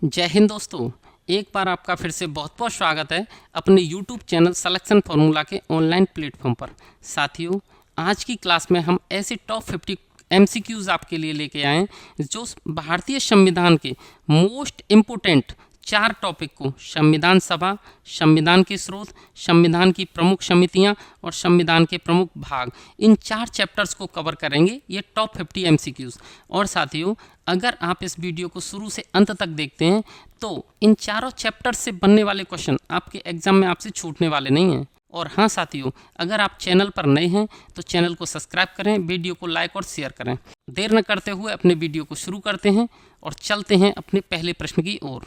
जय हिंद दोस्तों, एक बार आपका फिर से बहुत बहुत स्वागत है अपने YouTube चैनल सिलेक्शन फार्मूला के ऑनलाइन प्लेटफॉर्म पर। साथियों, आज की क्लास में हम ऐसे टॉप 50 MCQs आपके लिए लेके आए हैं जो भारतीय संविधान के मोस्ट इम्पोर्टेंट 4 टॉपिक को संविधान सभा, संविधान के स्रोत, संविधान की प्रमुख समितियां और संविधान के प्रमुख भाग, इन 4 चैप्टर्स को कवर करेंगे ये टॉप 50 MCQs। और साथियों, अगर आप इस वीडियो को शुरू से अंत तक देखते हैं तो इन चारों चैप्टर्स से बनने वाले क्वेश्चन आपके एग्जाम में आपसे छूटने वाले नहीं हैं। और हाँ साथियों, अगर आप चैनल पर नए हैं तो चैनल को सब्सक्राइब करें, वीडियो को लाइक और शेयर करें। देर न करते हुए अपने वीडियो को शुरू करते हैं और चलते हैं अपने पहले प्रश्न की ओर।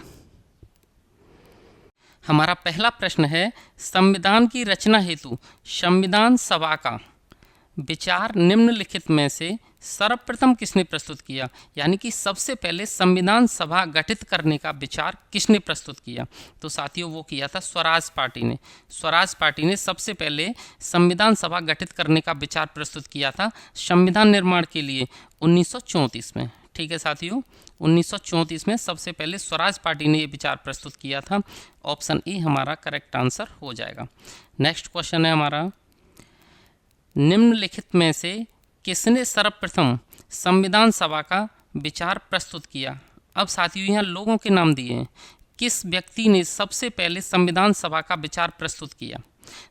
हमारा पहला प्रश्न है, संविधान की रचना हेतु संविधान सभा का विचार निम्नलिखित में से सर्वप्रथम किसने प्रस्तुत किया? यानी कि सबसे पहले संविधान सभा गठित करने का विचार किसने प्रस्तुत किया? तो साथियों, वो किया था स्वराज पार्टी ने। स्वराज पार्टी ने सबसे पहले संविधान सभा गठित करने का विचार प्रस्तुत किया था संविधान निर्माण के लिए 1934 में। ठीक है साथियों, 1934 में सबसे पहले स्वराज पार्टी ने ये विचार प्रस्तुत किया था। ऑप्शन ए हमारा करेक्ट आंसर हो जाएगा। नेक्स्ट क्वेश्चन है हमारा, निम्नलिखित में से किसने सर्वप्रथम संविधान सभा का विचार प्रस्तुत किया? अब साथियों, यहाँ लोगों के नाम दिए हैं, किस व्यक्ति ने सबसे पहले संविधान सभा का विचार प्रस्तुत किया?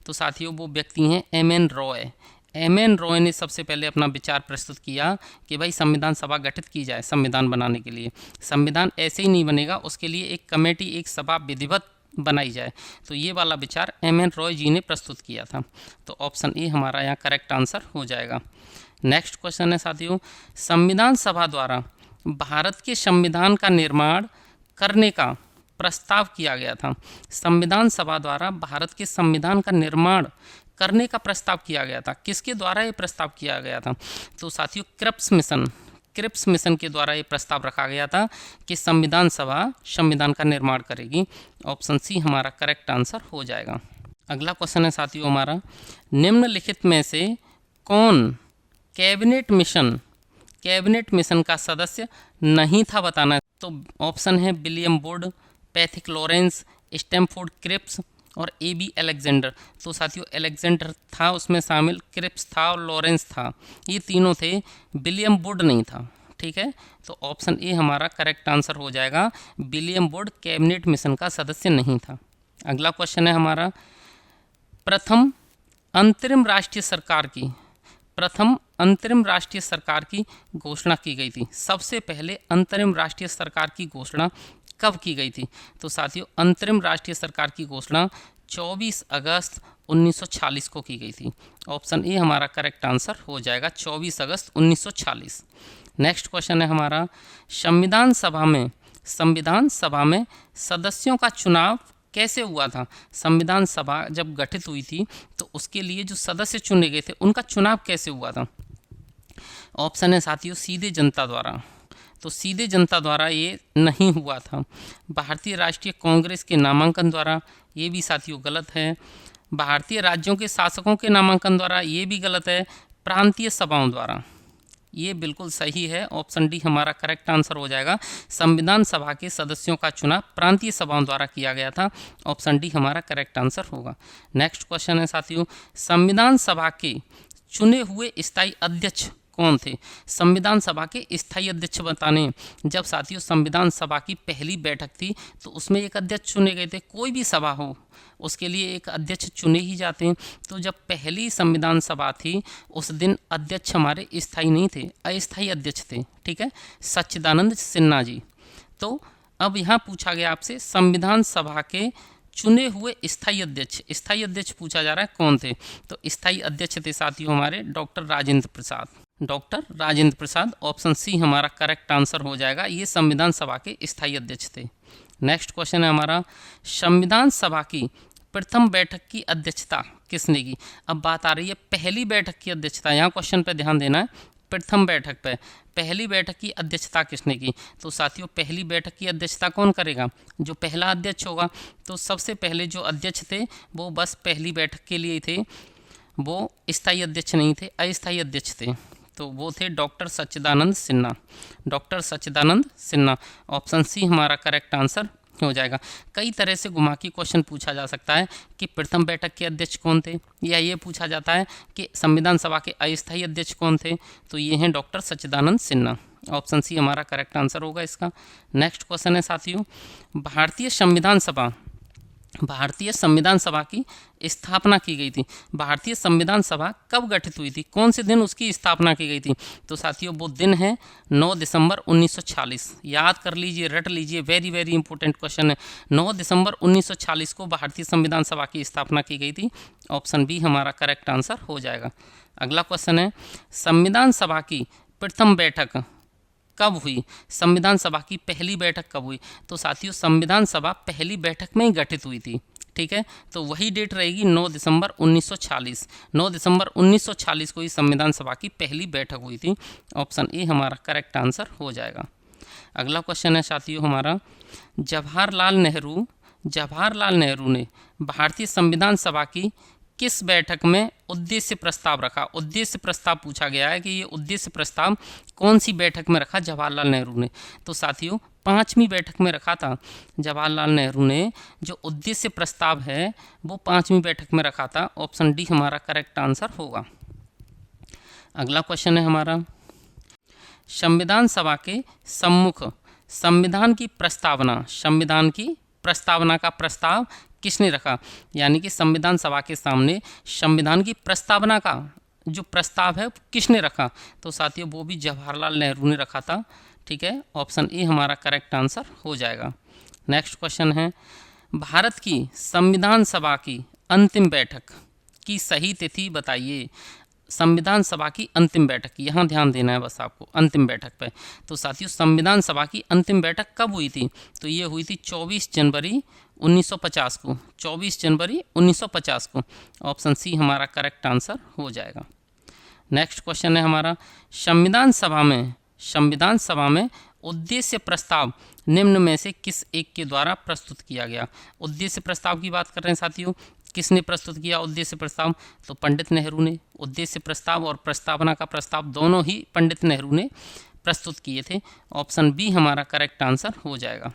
तो साथियों, वो व्यक्ति हैं एम.एन. रॉय। एम.एन. रॉय ने सबसे पहले अपना विचार प्रस्तुत किया कि भाई संविधान सभा गठित की जाए संविधान बनाने के लिए। संविधान ऐसे ही नहीं बनेगा, उसके लिए एक कमेटी, एक सभा विधिवत बनाई जाए। तो ये वाला विचार एम.एन. रॉय जी ने प्रस्तुत किया था। तो ऑप्शन ए हमारा यहाँ करेक्ट आंसर हो जाएगा। नेक्स्ट क्वेश्चन है साथियों, संविधान सभा द्वारा भारत के संविधान का निर्माण करने का प्रस्ताव किया गया था। संविधान सभा द्वारा भारत के संविधान का निर्माण करने का प्रस्ताव किया गया था। किसके द्वारा ये प्रस्ताव किया गया था? तो साथियों, क्रिप्स मिशन के द्वारा ये प्रस्ताव रखा गया था कि संविधान सभा संविधान का निर्माण करेगी। ऑप्शन सी हमारा करेक्ट आंसर हो जाएगा। अगला क्वेश्चन है साथियों हमारा, निम्नलिखित में से कौन कैबिनेट मिशन का सदस्य नहीं था? बताना है। तो ऑप्शन है William Wood, Pethick Lawrence, Stafford Cripps और ए.बी. अलेक्जेंडर। तो साथियों, अलेक्जेंडर था उसमें शामिल, क्रिप्स था और लॉरेंस था, ये तीनों थे, विलियम वुड नहीं था। ठीक है, तो ऑप्शन ए हमारा करेक्ट आंसर हो जाएगा, विलियम वुड कैबिनेट मिशन का सदस्य नहीं था। अगला क्वेश्चन है हमारा, प्रथम अंतरिम राष्ट्रीय सरकार की घोषणा की गई थी। सबसे पहले अंतरिम राष्ट्रीय सरकार की घोषणा कब की गई थी? तो साथियों, अंतरिम राष्ट्रीय सरकार की घोषणा 24 अगस्त 1946 को की गई थी। ऑप्शन ए हमारा करेक्ट आंसर हो जाएगा, 24 अगस्त 1946। नेक्स्ट क्वेश्चन है हमारा, संविधान सभा में सदस्यों का चुनाव कैसे हुआ था? संविधान सभा जब गठित हुई थी तो उसके लिए जो सदस्य चुने गए थे उनका चुनाव कैसे हुआ था? ऑप्शन है साथियों, सीधे जनता द्वारा। तो सीधे जनता द्वारा ये नहीं हुआ था। भारतीय राष्ट्रीय कांग्रेस के नामांकन द्वारा, ये भी साथियों गलत है। भारतीय राज्यों के शासकों के नामांकन द्वारा, ये भी गलत है। प्रांतीय सभाओं द्वारा, ये बिल्कुल सही है। ऑप्शन डी हमारा करेक्ट आंसर हो जाएगा, संविधान सभा के सदस्यों का चुनाव प्रांतीय सभाओं द्वारा किया गया था। ऑप्शन डी हमारा करेक्ट आंसर होगा। नेक्स्ट क्वेश्चन है साथियों, संविधान सभा के चुने हुए स्थायी अध्यक्ष कौन थे? संविधान सभा के स्थायी अध्यक्ष बताने। जब साथियों संविधान सभा की पहली बैठक थी तो उसमें एक अध्यक्ष चुने गए थे। कोई भी सभा हो उसके लिए एक अध्यक्ष चुने ही जाते हैं। तो जब पहली संविधान सभा थी उस दिन अध्यक्ष हमारे स्थायी नहीं थे, अस्थायी अध्यक्ष थे। ठीक है, सच्चिदानंद सिन्हा जी। तो अब यहाँ पूछा गया आपसे संविधान सभा के चुने हुए स्थायी अध्यक्ष पूछा जा रहा है कौन थे? तो स्थायी अध्यक्ष थे साथियों हमारे doctor Rajendra Prasad. Option C हमारा करेक्ट आंसर हो जाएगा, ये संविधान सभा के स्थायी अध्यक्ष थे। नेक्स्ट क्वेश्चन है हमारा, संविधान सभा की प्रथम बैठक की अध्यक्षता किसने की? अब बात आ रही है पहली बैठक की अध्यक्षता, यहाँ क्वेश्चन पे ध्यान देना है। प्रथम बैठक पे पहली बैठक की अध्यक्षता किसने की? तो साथियों, पहली बैठक की अध्यक्षता कौन करेगा? जो पहला अध्यक्ष होगा। तो सबसे पहले जो अध्यक्ष थे वो बस पहली बैठक के लिए थे, वो स्थायी अध्यक्ष नहीं थे, अस्थायी अध्यक्ष थे। तो वो थे डॉक्टर सच्चिदानंद सिन्हा, डॉक्टर सच्चिदानंद सिन्हा। ऑप्शन सी हमारा करेक्ट आंसर हो जाएगा। कई तरह से घुमा के क्वेश्चन पूछा जा सकता है कि प्रथम बैठक के अध्यक्ष कौन थे, या ये पूछा जाता है कि संविधान सभा के अस्थायी अध्यक्ष कौन थे, तो ये हैं डॉक्टर सच्चिदानंद सिन्हा। ऑप्शन सी हमारा करेक्ट आंसर होगा इसका। नेक्स्ट क्वेश्चन है साथियों, भारतीय संविधान सभा की स्थापना की गई थी। भारतीय संविधान सभा कब गठित हुई थी, कौन से दिन उसकी स्थापना की गई थी, तो साथियों वो दिन है 9 दिसंबर 1946। याद कर लीजिए, रट लीजिए, वेरी वेरी इंपॉर्टेंट क्वेश्चन है। 9 दिसंबर 1946 को भारतीय संविधान सभा की स्थापना की गई थी। ऑप्शन बी हमारा करेक्ट आंसर हो जाएगा। अगला क्वेश्चन है, संविधान सभा की प्रथम बैठक कब हुई, संविधान सभा की पहली बैठक कब हुई, तो साथियों संविधान सभा पहली बैठक में ही गठित हुई थी। ठीक है, तो वही डेट रहेगी 9 दिसंबर 1946। 9 दिसंबर 1946 को ही संविधान सभा की पहली बैठक हुई थी। ऑप्शन ए हमारा करेक्ट आंसर हो जाएगा। अगला क्वेश्चन है साथियों हमारा, जवाहरलाल नेहरू ने भारतीय संविधान सभा की किस बैठक में उद्देश्य प्रस्ताव रखा। उद्देश्य प्रस्ताव पूछा गया है कि ये उद्देश्य प्रस्ताव कौन सी बैठक में रखा जवाहरलाल नेहरू ने, तो साथियों 5वीं बैठक में रखा था। जवाहरलाल नेहरू ने जो उद्देश्य प्रस्ताव है वो 5वीं बैठक में रखा था। ऑप्शन डी हमारा करेक्ट आंसर होगा। अगला क्वेश्चन है हमारा, संविधान सभा के सम्मुख संविधान की प्रस्तावना का प्रस्ताव किसने रखा, यानी कि संविधान सभा के सामने संविधान की प्रस्तावना का जो प्रस्ताव है किसने रखा, तो साथियों वो भी जवाहरलाल नेहरू ने रखा था। ठीक है, ऑप्शन ए हमारा करेक्ट आंसर हो जाएगा। नेक्स्ट क्वेश्चन है, भारत की संविधान सभा की अंतिम बैठक की सही तिथि बताइए। संविधान सभा की अंतिम बैठक, यहाँ ध्यान देना है बस आपको अंतिम बैठक पे। तो साथियों संविधान सभा की अंतिम बैठक कब हुई थी, तो ये हुई थी 24 जनवरी 1950 को। 24 जनवरी 1950 को। ऑप्शन सी हमारा करेक्ट आंसर हो जाएगा। नेक्स्ट क्वेश्चन है हमारा, संविधान सभा में उद्देश्य प्रस्ताव निम्न में से किस एक के द्वारा प्रस्तुत किया गया। उद्देश्य प्रस्ताव की बात कर रहे हैं साथियों, किसने प्रस्तुत किया उद्देश्य प्रस्ताव, तो पंडित नेहरू ने। उद्देश्य प्रस्ताव और प्रस्तावना का प्रस्ताव दोनों ही पंडित नेहरू ने प्रस्तुत किए थे। ऑप्शन बी हमारा करेक्ट आंसर हो जाएगा।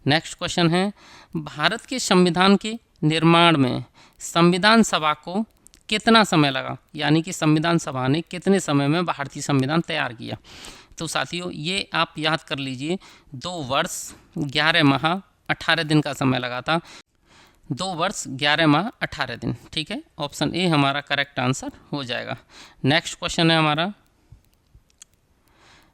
नेक्स्ट क्वेश्चन है, भारत के संविधान के निर्माण में संविधान सभा को कितना समय लगा, यानी कि संविधान सभा ने कितने समय में भारतीय संविधान तैयार किया, तो साथियों ये आप याद कर लीजिए 2 वर्ष 11 माह 18 दिन का समय लगा था। 2 वर्ष 11 माह 18 दिन। ठीक है, ऑप्शन ए हमारा करेक्ट आंसर हो जाएगा। नेक्स्ट क्वेश्चन है हमारा,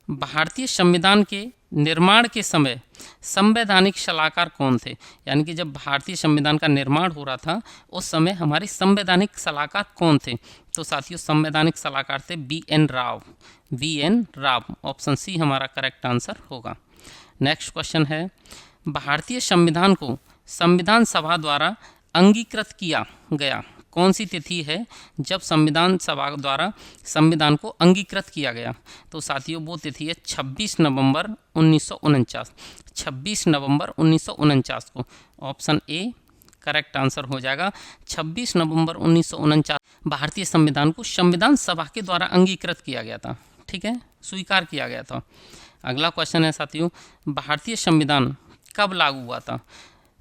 भारतीय संविधान के निर्माण के समय संवैधानिक सलाहकार कौन थे, यानी कि जब भारतीय संविधान का निर्माण हो रहा था उस समय हमारे संवैधानिक सलाहकार कौन थे, तो साथियों संवैधानिक सलाहकार थे वी.एन. राव। ऑप्शन सी हमारा करेक्ट आंसर होगा। नेक्स्ट क्वेश्चन है, भारतीय संविधान को संविधान सभा द्वारा अंगीकृत किया गया कौन सी तिथि है जब संविधान सभा द्वारा संविधान को अंगीकृत किया गया, तो साथियों वो तिथि है 26 नवंबर 1949। 26 नवंबर 1949 को। ऑप्शन ए करेक्ट आंसर हो जाएगा। 26 नवंबर 1949 भारतीय संविधान को संविधान सभा के द्वारा अंगीकृत किया गया था। ठीक है, स्वीकार किया गया था। अगला क्वेश्चन है साथियों, भारतीय संविधान कब लागू हुआ था।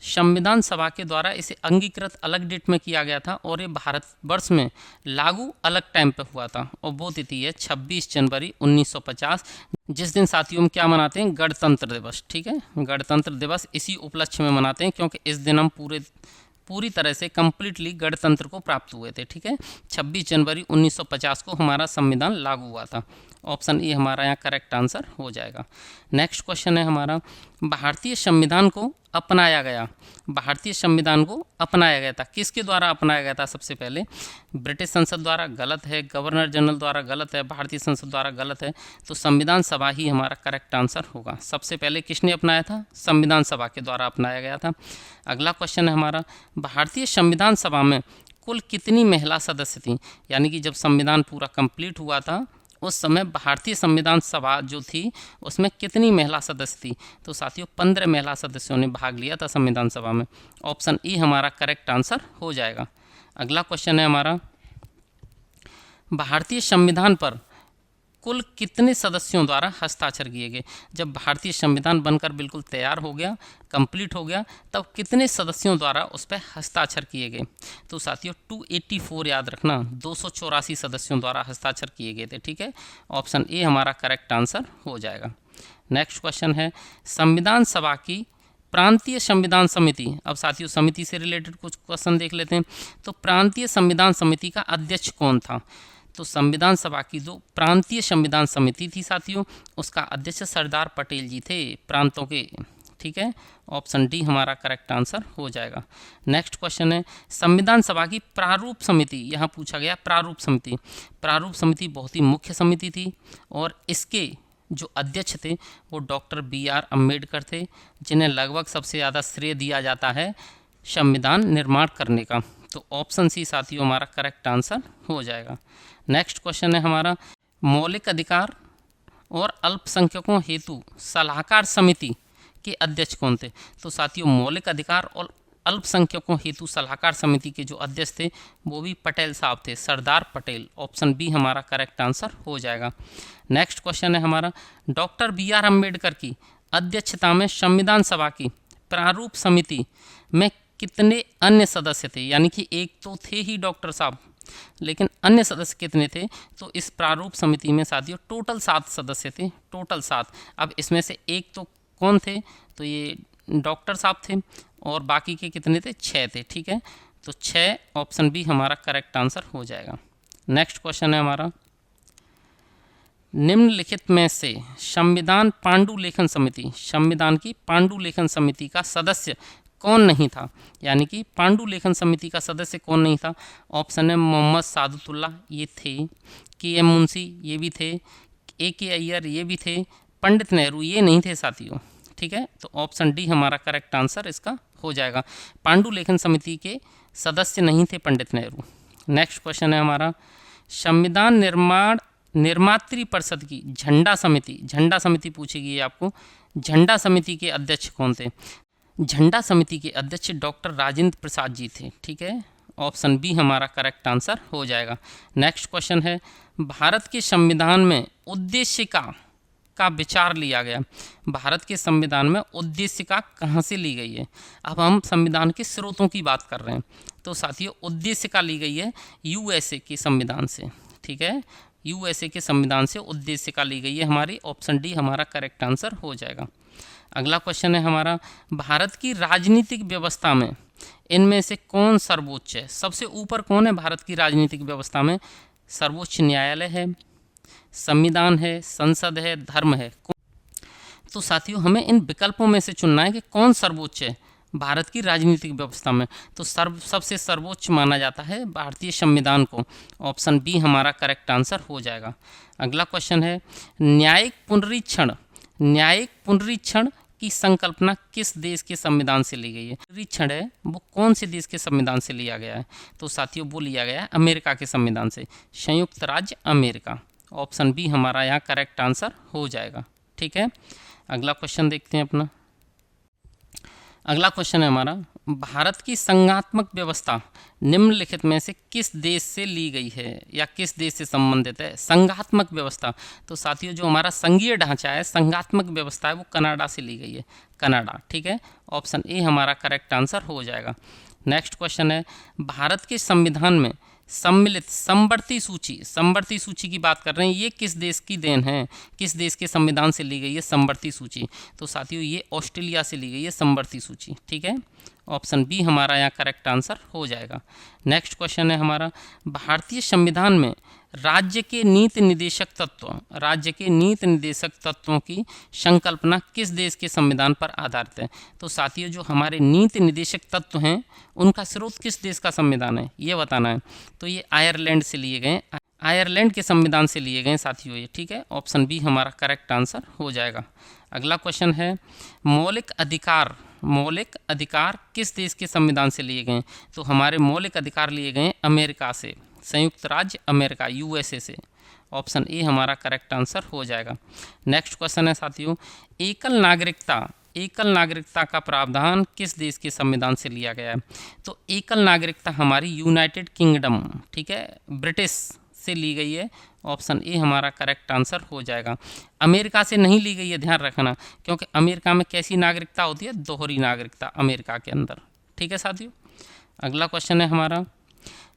संविधान सभा के द्वारा इसे अंगीकृत अलग डेट में किया गया था और ये भारतवर्ष में लागू अलग टाइम पे हुआ था, और वो तिथि है 26 जनवरी 1950, जिस दिन साथियों हम क्या मनाते हैं, गणतंत्र दिवस। ठीक है, गणतंत्र दिवस इसी उपलक्ष्य में मनाते हैं क्योंकि इस दिन हम पूरी तरह से कंप्लीटली गणतंत्र को प्राप्त हुए थे। ठीक है, 26 जनवरी 1950 को हमारा संविधान लागू हुआ था। ऑप्शन ए हमारा यहाँ करेक्ट आंसर हो जाएगा। नेक्स्ट क्वेश्चन है हमारा, भारतीय संविधान को अपनाया गया था, किसके द्वारा अपनाया गया था। सबसे पहले ब्रिटिश संसद द्वारा, गलत है। गवर्नर जनरल द्वारा, गलत है। भारतीय संसद द्वारा, गलत है। तो संविधान सभा ही हमारा करेक्ट आंसर होगा। सबसे पहले किसने अपनाया था, संविधान सभा के द्वारा अपनाया गया था। अगला क्वेश्चन है हमारा, भारतीय संविधान सभा में कुल कितनी महिला सदस्य थी, यानी कि जब संविधान पूरा कंप्लीट हुआ था उस समय भारतीय संविधान सभा जो थी उसमें कितनी महिला सदस्य थी, तो साथियों 15 महिला सदस्यों ने भाग लिया था संविधान सभा में। ऑप्शन ई हमारा करेक्ट आंसर हो जाएगा। अगला क्वेश्चन है हमारा, भारतीय संविधान पर कुल कितने सदस्यों द्वारा हस्ताक्षर किए गए? जब भारतीय संविधान बनकर बिल्कुल तैयार हो गया, कंप्लीट हो गया, तब कितने सदस्यों द्वारा उस पर हस्ताक्षर किए गए? तो साथियों 284 याद रखना, 284 सदस्यों द्वारा हस्ताक्षर किए गए थे। ठीक है, ऑप्शन ए हमारा करेक्ट आंसर हो जाएगा। नेक्स्ट क्वेश्चन है संविधान सभा की प्रांतीय संविधान समिति। अब साथियों समिति से रिलेटेड कुछ क्वेश्चन देख लेते हैं। तो प्रांतीय संविधान समिति का अध्यक्ष कौन था? तो संविधान सभा की जो प्रांतीय संविधान समिति थी साथियों, उसका अध्यक्ष सरदार पटेल जी थे, प्रांतों के। ठीक है, ऑप्शन डी हमारा करेक्ट आंसर हो जाएगा। नेक्स्ट क्वेश्चन है संविधान सभा की प्रारूप समिति। यहाँ पूछा गया प्रारूप समिति। प्रारूप समिति बहुत ही मुख्य समिति थी और इसके जो अध्यक्ष थे वो डॉक्टर BR अम्बेडकर थे, जिन्हें लगभग सबसे ज़्यादा श्रेय दिया जाता है संविधान निर्माण करने का। तो ऑप्शन सी साथियों हमारा करेक्ट आंसर हो जाएगा। नेक्स्ट क्वेश्चन है हमारा मौलिक अधिकार और अल्पसंख्यकों हेतु सलाहकार समिति के अध्यक्ष कौन थे? तो साथियों मौलिक अधिकार और अल्पसंख्यकों हेतु सलाहकार समिति के जो अध्यक्ष थे वो भी पटेल साहब थे, सरदार पटेल। ऑप्शन बी हमारा करेक्ट आंसर हो जाएगा। नेक्स्ट क्वेश्चन है हमारा डॉक्टर BR अम्बेडकर की अध्यक्षता में संविधान सभा की प्रारूप समिति में कितने अन्य सदस्य थे? यानी कि एक तो थे ही डॉक्टर साहब, लेकिन अन्य सदस्य कितने थे? तो इस प्रारूप समिति में साथियों टोटल 7 सदस्य थे, टोटल 7। अब इसमें से एक तो कौन थे? तो ये डॉक्टर साहब थे और बाकी के कितने थे? 6 थे। ठीक है, तो 6 ऑप्शन बी हमारा करेक्ट आंसर हो जाएगा। नेक्स्ट क्वेश्चन है हमारा निम्नलिखित में से संविधान पांडुलेखन समिति, संविधान की पांडुलेखन समिति का सदस्य कौन नहीं था? यानी कि पांडुलेखन समिति का सदस्य कौन नहीं था? ऑप्शन है मोहम्मद सादुल्ला, ये थे। KM मुंशी, ये भी थे। AK अय्यर, ये भी थे। पंडित नेहरू, ये नहीं थे साथियों। ठीक है, तो ऑप्शन डी हमारा करेक्ट आंसर इसका हो जाएगा। पांडुलेखन समिति के सदस्य नहीं थे पंडित नेहरू। नेक्स्ट क्वेश्चन है हमारा संविधान निर्मात्री परिषद की झंडा समिति, झंडा समिति पूछेगी आपको, झंडा समिति के अध्यक्ष कौन थे? झंडा समिति के अध्यक्ष डॉक्टर राजेंद्र प्रसाद जी थे। ठीक है, ऑप्शन बी हमारा करेक्ट आंसर हो जाएगा। नेक्स्ट क्वेश्चन है भारत के संविधान में उद्देशिका का विचार लिया गया। भारत के संविधान में उद्देशिका कहाँ से ली गई है? अब हम संविधान के स्रोतों की बात कर रहे हैं, तो साथियों उद्देशिका ली गई है USA के संविधान से। ठीक है, USA के संविधान से उद्देशिका ली गई है हमारी। ऑप्शन डी हमारा करेक्ट आंसर हो जाएगा। अगला क्वेश्चन है हमारा भारत की राजनीतिक व्यवस्था में इनमें से कौन सर्वोच्च है? सबसे ऊपर कौन है भारत की राजनीतिक व्यवस्था में? सर्वोच्च न्यायालय है, संविधान है, संसद है, धर्म है। तो साथियों हमें इन विकल्पों में से चुनना है कि कौन सर्वोच्च है भारत की राजनीतिक व्यवस्था में। तो सबसे सर्वोच्च माना जाता है भारतीय संविधान को। ऑप्शन बी हमारा करेक्ट आंसर हो जाएगा। अगला क्वेश्चन है न्यायिक पुनरीक्षण की संकल्पना किस देश के संविधान से ली गई है? पुनरीक्षण है वो कौन से देश के संविधान से लिया गया है? तो साथियों वो लिया गया है अमेरिका के संविधान से, संयुक्त राज्य अमेरिका। ऑप्शन बी हमारा यहाँ करेक्ट आंसर हो जाएगा। ठीक है, अगला क्वेश्चन देखते हैं अपना। अगला क्वेश्चन है हमारा भारत की संघात्मक व्यवस्था निम्नलिखित में से किस देश से ली गई है या किस देश से संबंधित है? संघात्मक व्यवस्था, तो साथियों जो हमारा संघीय ढांचा है, संघात्मक व्यवस्था है, वो कनाडा से ली गई है, कनाडा। ठीक है, ऑप्शन ए हमारा करेक्ट आंसर हो जाएगा। नेक्स्ट क्वेश्चन है भारत के संविधान में सम्मिलित समवर्ती सूची की बात कर रहे हैं, ये किस देश की देन है? किस देश के संविधान से ली गई है समवर्ती सूची? तो साथियों ये ऑस्ट्रेलिया से ली गई है समवर्ती सूची। ठीक है, ऑप्शन बी हमारा यहाँ करेक्ट आंसर हो जाएगा। नेक्स्ट क्वेश्चन है हमारा भारतीय संविधान में राज्य के नीति निर्देशक तत्वों की संकल्पना किस देश के संविधान पर आधारित है? तो साथियों जो हमारे नीति निर्देशक तत्व हैं उनका स्रोत किस देश का संविधान है ये बताना है। तो ये आयरलैंड से लिए गए, आयरलैंड के संविधान से लिए गए साथियों ये। ठीक है, ऑप्शन बी हमारा करेक्ट आंसर हो जाएगा। अगला क्वेश्चन है मौलिक अधिकार किस देश के संविधान से लिए गए? तो हमारे मौलिक अधिकार लिए गए अमेरिका से, संयुक्त राज्य अमेरिका, USA से। ऑप्शन ए हमारा करेक्ट आंसर हो जाएगा। नेक्स्ट क्वेश्चन है साथियों एकल नागरिकता का प्रावधान किस देश के संविधान से लिया गया है? तो एकल नागरिकता हमारी यूनाइटेड किंगडम, ठीक है, ब्रिटिश से ली गई है ऑप्शन ए हमारा करेक्ट आंसर हो जाएगा। अमेरिका से नहीं ली गई है, ध्यान रखना, क्योंकि अमेरिका में कैसी नागरिकता होती है, दोहरी नागरिकता अमेरिका के अंदर। ठीक है साथियों, अगला क्वेश्चन है हमारा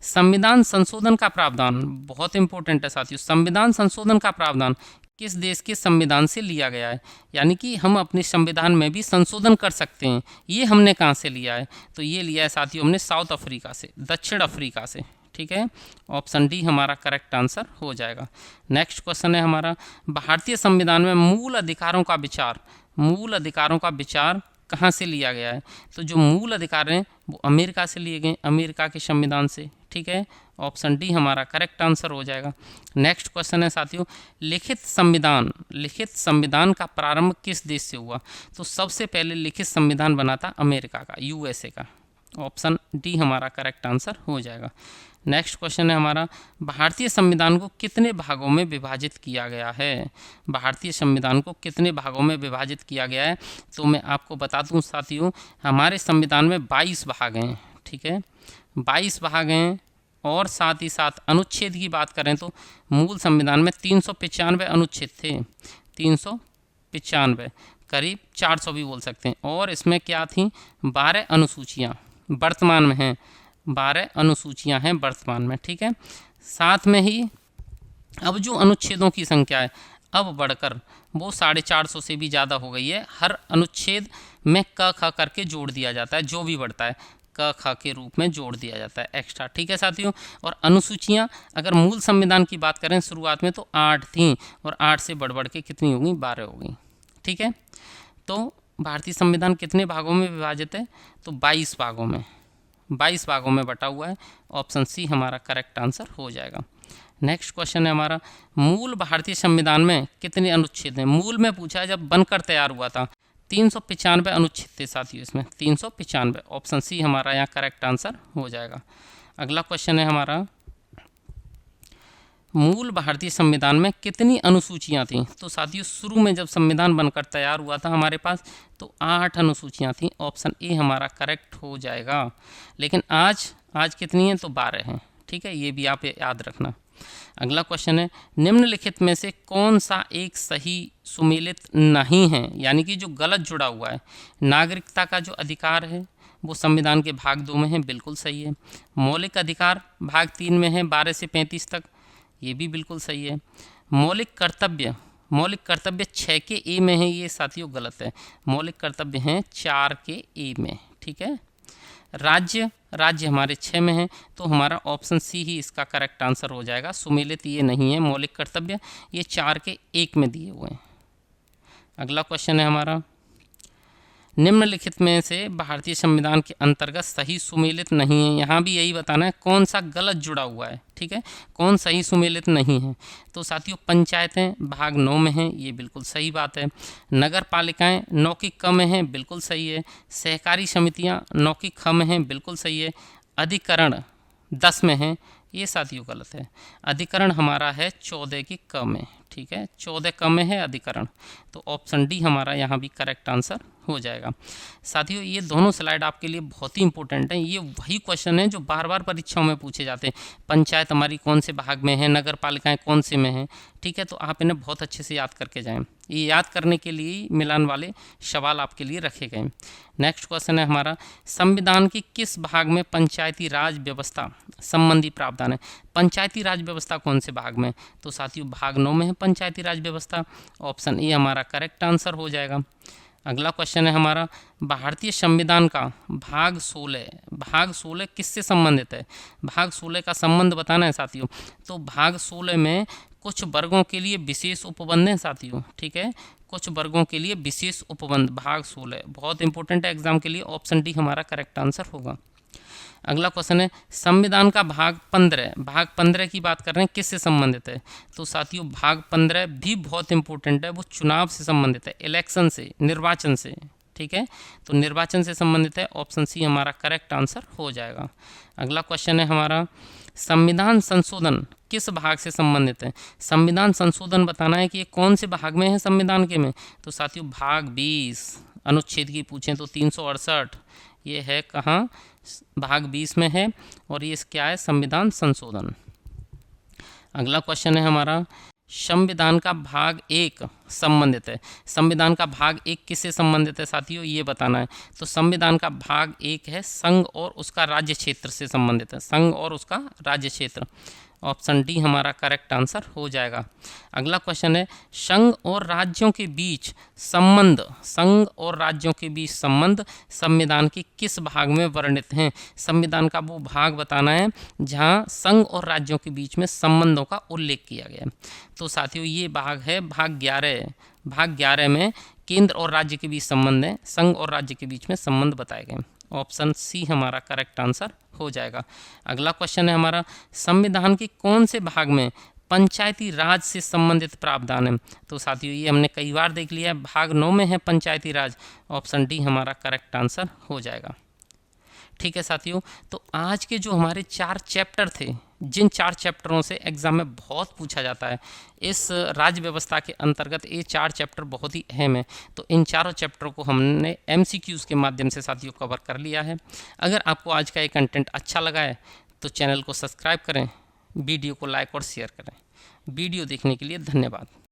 संविधान संशोधन का प्रावधान, बहुत इंपॉर्टेंट है साथियों। संविधान संशोधन का प्रावधान किस देश के संविधान से लिया गया है, यानी कि हम अपने संविधान में भी संशोधन कर सकते हैं। ये हमने कहाँ से लिया है, तो ये लिया है साथियों हमने साउथ अफ्रीका से, दक्षिण अफ्रीका से। ठीक है, ऑप्शन डी हमारा करेक्ट आंसर हो जाएगा। नेक्स्ट क्वेश्चन है हमारा भारतीय संविधान में मूल अधिकारों का विचार, मूल अधिकारों का विचार कहाँ से लिया गया है, तो जो मूल अधिकार हैं वो अमेरिका से लिए गए, अमेरिका के संविधान से। ठीक है, ऑप्शन डी हमारा करेक्ट आंसर हो जाएगा। नेक्स्ट क्वेश्चन है साथियों लिखित संविधान का प्रारंभ किस देश से हुआ, तो सबसे पहले लिखित संविधान बना था अमेरिका का, यूएसए का। ऑप्शन डी हमारा करेक्ट आंसर हो जाएगा। नेक्स्ट क्वेश्चन है हमारा भारतीय संविधान को कितने भागों में विभाजित किया गया है, भारतीय संविधान को कितने भागों में विभाजित किया गया है, तो मैं आपको बता दूं साथियों हमारे संविधान में 22 भाग हैं। ठीक है, 22 भाग हैं, और साथ ही साथ अनुच्छेद की बात करें तो मूल संविधान में 395 अनुच्छेद थे, 395, करीब 400 भी बोल सकते हैं। और इसमें क्या थी, 12 अनुसूचियाँ वर्तमान में हैं, 12 अनुसूचियाँ हैं वर्तमान में। ठीक है, साथ में ही अब जो अनुच्छेदों की संख्या है अब बढ़कर वो 450 से भी ज़्यादा हो गई है। हर अनुच्छेद में क ख करके जोड़ दिया जाता है, जो भी बढ़ता है क ख के रूप में जोड़ दिया जाता है एक्स्ट्रा। ठीक है साथियों, और अनुसूचियाँ अगर मूल संविधान की बात करें शुरुआत में तो 8 थीं, और 8 से बढ़ बढ़ के कितनी हो गई, 12 हो गई। ठीक है, तो भारतीय संविधान कितने भागों में विभाजित है, तो 22 भागों में, 22 भागों में बटा हुआ है। ऑप्शन सी हमारा करेक्ट आंसर हो जाएगा। नेक्स्ट क्वेश्चन है हमारा मूल भारतीय संविधान में कितने अनुच्छेद हैं, मूल में पूछा है, जब बनकर तैयार हुआ था 395 अनुच्छेद थे साथियों इसमें, 395। ऑप्शन सी हमारा यहाँ करेक्ट आंसर हो जाएगा। अगला क्वेश्चन है हमारा मूल भारतीय संविधान में कितनी अनुसूचियाँ थीं, तो साथियों शुरू में जब संविधान बनकर तैयार हुआ था हमारे पास तो 8 अनुसूचियाँ थीं। ऑप्शन ए हमारा करेक्ट हो जाएगा। लेकिन आज कितनी हैं, तो 12 हैं। ठीक है, ये भी आप याद रखना। अगला क्वेश्चन है निम्नलिखित में से कौन सा एक सही सुमेलित नहीं है, यानी कि जो गलत जुड़ा हुआ है। नागरिकता का जो अधिकार है वो संविधान के भाग 2 में है, बिल्कुल सही है। मौलिक अधिकार भाग 3 में है 12 से 35 तक, ये भी बिल्कुल सही है। मौलिक कर्तव्य 6 के ए में है, ये साथियों गलत है। मौलिक कर्तव्य हैं 4 के ए में। ठीक है, राज्य हमारे 6 में है, तो हमारा ऑप्शन सी ही इसका करेक्ट आंसर हो जाएगा। सुमेलित ये नहीं है, मौलिक कर्तव्य ये 4 के 1 में दिए हुए हैं। अगला क्वेश्चन है हमारा निम्नलिखित में से भारतीय संविधान के अंतर्गत सही सुमेलित नहीं है, यहाँ भी यही बताना है कौन सा गलत जुड़ा हुआ है। ठीक है, कौन सही सुमेलित नहीं है, तो साथियों पंचायतें भाग 9 में हैं, ये बिल्कुल सही बात है। नगर पालिकाएँ 9 की क में हैं, बिल्कुल सही है। सहकारी समितियाँ 9 की ख में हैं, बिल्कुल सही है। अधिकरण 10 में हैं, ये साथियों गलत है। अधिकरण हमारा है 14 की क में। ठीक है, 14 क में है अधिकरण, तो ऑप्शन डी हमारा यहाँ भी करेक्ट आंसर हो जाएगा। साथियों ये दोनों स्लाइड आपके लिए बहुत ही इंपॉर्टेंट हैं। ये वही क्वेश्चन हैं जो बार बार परीक्षाओं में पूछे जाते हैं। पंचायत हमारी कौन से भाग में है, नगर पालिकाएँ कौन से में हैं। ठीक है, तो आप इन्हें बहुत अच्छे से याद करके जाएं। ये याद करने के लिए मिलान वाले सवाल आपके लिए रखे गए। नेक्स्ट क्वेश्चन है हमारा संविधान की किस भाग में पंचायती राज व्यवस्था संबंधी प्रावधान है। पंचायती राज व्यवस्था कौन से भाग में, तो साथियों भाग 9 में है पंचायती राज व्यवस्था। ऑप्शन ए हमारा करेक्ट आंसर हो जाएगा। अगला क्वेश्चन है हमारा भारतीय संविधान का भाग 16 किससे संबंधित है। भाग 16 का संबंध बताना है साथियों, तो भाग 16 में कुछ वर्गों के लिए विशेष उपबंध हैं साथियों। ठीक है, कुछ वर्गों के लिए विशेष उपबंध भाग 16 बहुत इंपॉर्टेंट है एग्जाम के लिए। ऑप्शन डी हमारा करेक्ट आंसर होगा। अगला क्वेश्चन है संविधान का भाग 15 की बात कर रहे हैं, किससे संबंधित है, तो साथियों भाग 15 भी बहुत इंपॉर्टेंट है, वो चुनाव से संबंधित है, इलेक्शन से, निर्वाचन से। ठीक है, तो निर्वाचन से संबंधित है। ऑप्शन सी हमारा करेक्ट आंसर हो जाएगा। अगला क्वेश्चन है हमारा संविधान संशोधन किस भाग से संबंधित है। संविधान संशोधन बताना है कि ये कौन से भाग में है संविधान के में, तो साथियों भाग 20 अनुच्छेद की पूछें तो 368, ये है कहाँ, भाग 20 में है, और ये क्या है संविधान संशोधन। अगला क्वेश्चन है हमारा, संविधान का भाग 1 संबंधित है। संविधान का भाग 1 किससे संबंधित है साथियों, ये बताना है। तो संविधान का भाग 1 है संघ और उसका राज्य क्षेत्र से संबंधित है, संघ और उसका राज्य क्षेत्र। ऑप्शन डी हमारा करेक्ट आंसर हो जाएगा। अगला क्वेश्चन है, संघ और राज्यों के बीच संबंध, संघ और राज्यों के बीच संबंध संविधान के किस भाग में वर्णित हैं। संविधान का वो भाग बताना है जहां संघ और राज्यों के बीच में संबंधों का उल्लेख किया गया है। तो साथियों ये भाग है भाग 11। भाग 11 में केंद्र और राज्य के बीच संबंध है, संघ और राज्य के बीच में संबंध बताए गए। ऑप्शन सी हमारा करेक्ट आंसर हो जाएगा। अगला क्वेश्चन है हमारा, संविधान के कौन से भाग में पंचायती राज से संबंधित प्रावधान है। तो साथियों ये हमने कई बार देख लिया है, भाग 9 में है पंचायती राज। ऑप्शन डी हमारा करेक्ट आंसर हो जाएगा। ठीक है साथियों, तो आज के जो हमारे 4 चैप्टर थे, जिन 4 चैप्टरों से एग्जाम में बहुत पूछा जाता है, इस राज्य व्यवस्था के अंतर्गत ये 4 चैप्टर बहुत ही अहम है। तो इन चारों चैप्टरों को हमने MCQs के माध्यम से साथियों कवर कर लिया है। अगर आपको आज का ये कंटेंट अच्छा लगा है तो चैनल को सब्सक्राइब करें, वीडियो को लाइक और शेयर करें। वीडियो देखने के लिए धन्यवाद।